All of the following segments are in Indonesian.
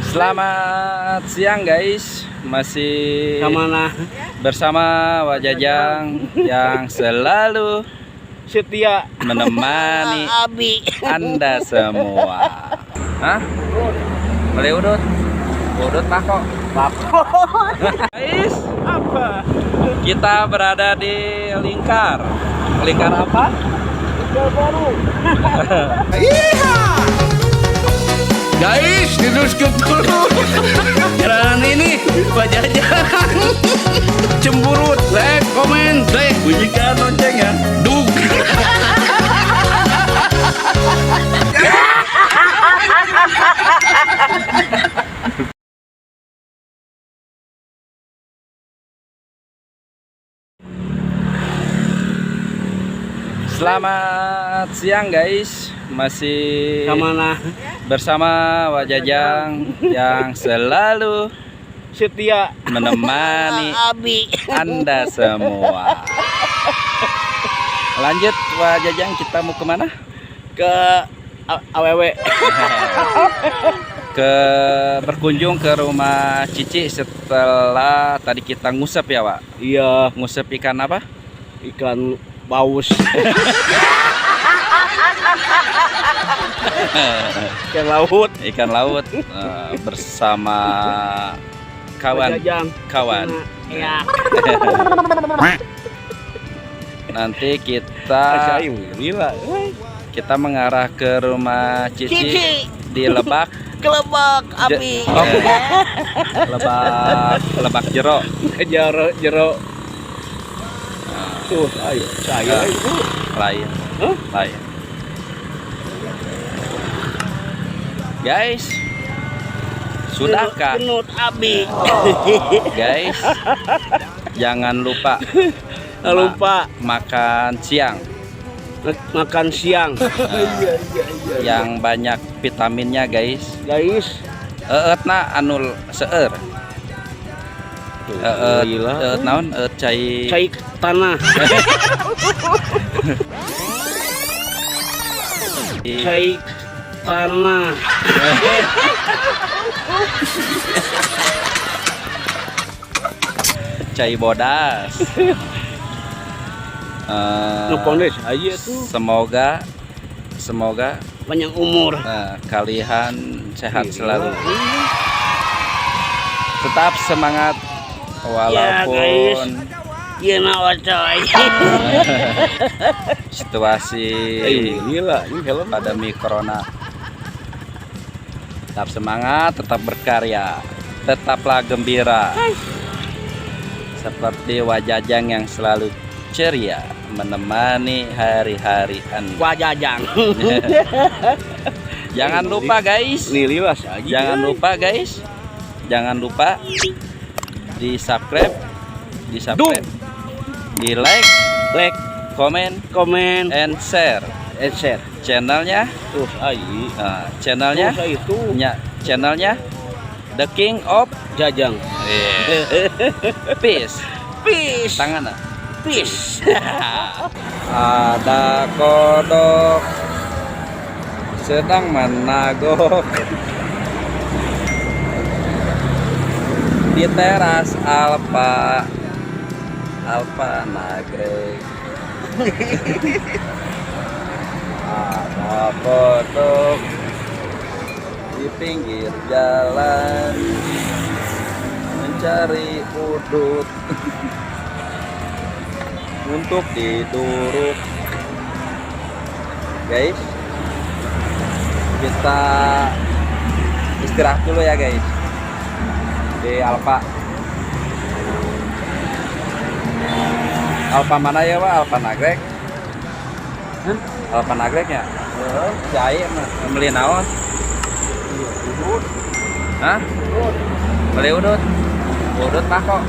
Selamat siang guys, masih Kemana? bersama Wajajang yang selalu Setia menemani Abi Anda semua. Hah? Beli udut? Udut pakok? Guys, apa? kita berada di Lingkar. Lingkar apa? Lingkar baru. Guys, diteruskan dulu. Dan ini Wajajang cemburut. Like, komen, like, bunyikan loncengnya. Dug. Selamat siang guys, masih Kemana? bersama Wajajang yang selalu Setia menemani Abi Anda semua. Lanjut Wajajang, kita mau kemana? ke AWW. Berkunjung ke rumah Cici setelah tadi kita ngusep ya Pak. Iya, Ngusep ikan apa? ikan paus. Ikan laut. Ikan laut bersama Wajajang. kawan. Iya. Nanti kita mengarah ke rumah Cici di Lebak. Kelebak Abi. Lebak Jero. Jero. Tuh, ayo saya itu Lain. Hah? Lain. Guys, sudahkah? Genut Abi. Guys, jangan lupa makan siang makan siang. yang banyak vitaminnya guys. Eutna anu seueur. Eut naon? Eut Cai tanah. Cai tanah. Cai bodas. Ngepondes aja tuh. Semoga Panjang umur. kalian sehat selalu. Tetap semangat walaupun Iya nawa coy. situasi Gila, ini helm pandemi corona. Tetap semangat, tetap berkarya, tetaplah gembira. Seperti Wajajang yang selalu ceria menemani hari-hari Anda. Wajajang. Jangan lupa guys. Nih lilas aja. Jangan lupa di subscribe, di like, komen, and share. Channelnya, channelnya The King of Jajang. Peace. Tangan. Peace. Ada kodok sedang menagok di teras Alfa Nagrek. Ada kodok di pinggir jalan mencari udut untuk diduruk. Guys, kita istirahat dulu ya guys di Alfa mana ya Pak? Alfa Nagrek. Alfa Nagrek ya? Jai beli naon? Hah? Beli udut? Udut pakok?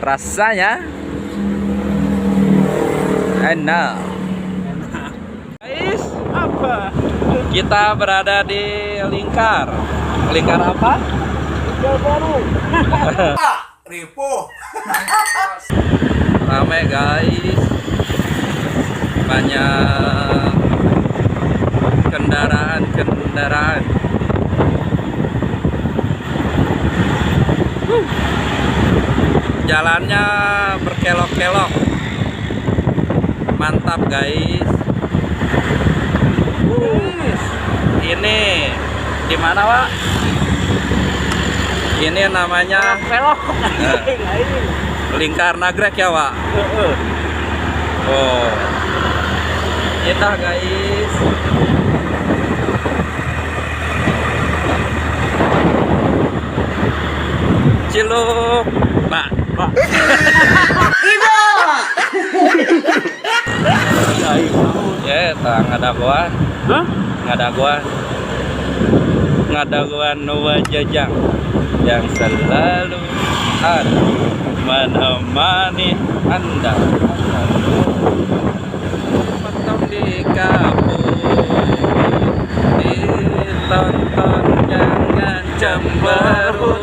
Rasanya enak. Guys, Apa? kita berada di Lingkar. Lingkar apa? Lingkar baru. Ripuh. Rame guys, banyak kendaraan. Jalannya berkelok-kelok. Mantap guys. Ini di mana, Pak? Ini namanya Pelok. Lingkar Nagrek ya, Pak? Oh. Indah guys. Ciluk. Pak. Ya, ngadaguan. Hah? Ngadaguan Nuwa Jajang yang selalu ada menemani Anda. Potong di kampung, ditonton jangan cemberut.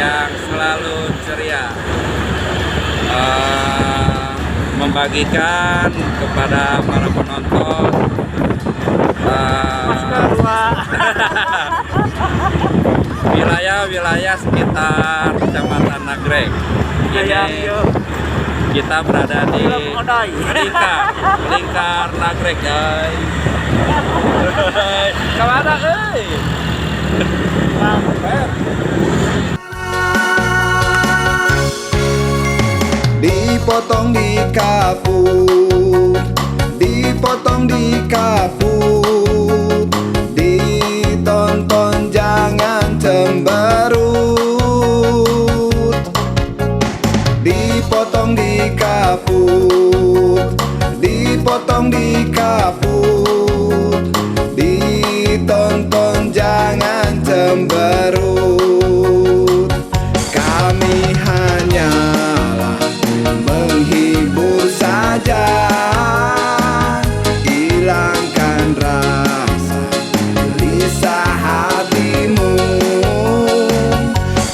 Yang selalu ceria, membagikan kepada para penonton wilayah-wilayah sekitar Kecamatan Nagrek. Ini kita berada di lingkar Nagrek guys. Kemana Dipotong di kaput, dipotong di kaput, ditonton jangan cemberut. Dipotong di kaput, dipotong di kaput, ditonton jangan cemberut. Kami hanyalah menghibur saja, hilangkan rasa gelisah hatimu.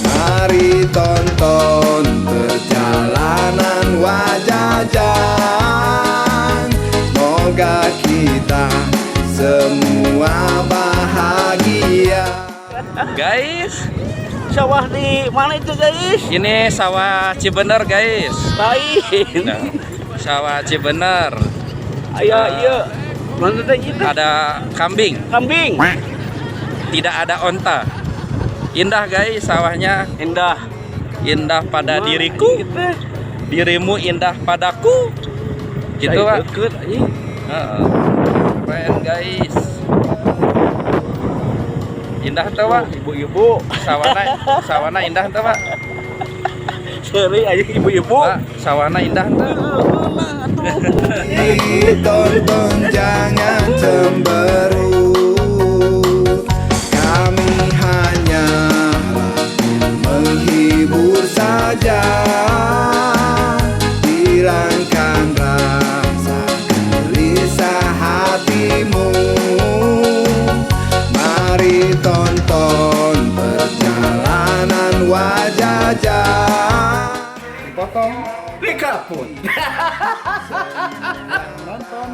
Mari tonton perjalanan Wajajan, semoga kita semua bahagia. guys. Sawah di mana itu guys? Ini sawah Cibener guys. Lain. Nah, sawah Cibener. Ayo, iya. Mana tadi itu? Ada kambing, Kambing. tidak ada onta. Indah guys sawahnya. Indah. Indah pada Mana diriku, kita? dirimu indah padaku. Gitu Saya Pak. deket, anjing. Keren guys. Indah tuh Pak. Ibu-ibu. Sawana indah tuh Pak. Seri aja ibu-ibu. Pak, sawana indah tuh. Ditonton jangan cemberut, kami hanyalah menghibur saja, hilangkan rasa gelisah hatimu. Mari tonton perjalanan Wajajan. Potong Di kapun. nonton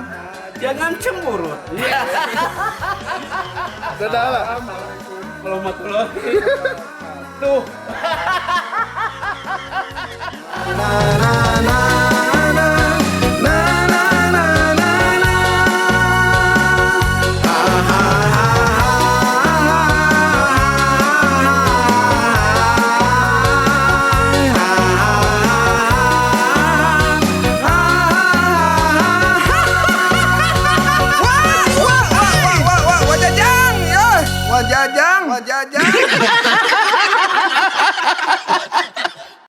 Jangan cemburut. Saudara. Warahmatullahi. Tuh. Na na na na na na na na na. Ha ha Wajajang,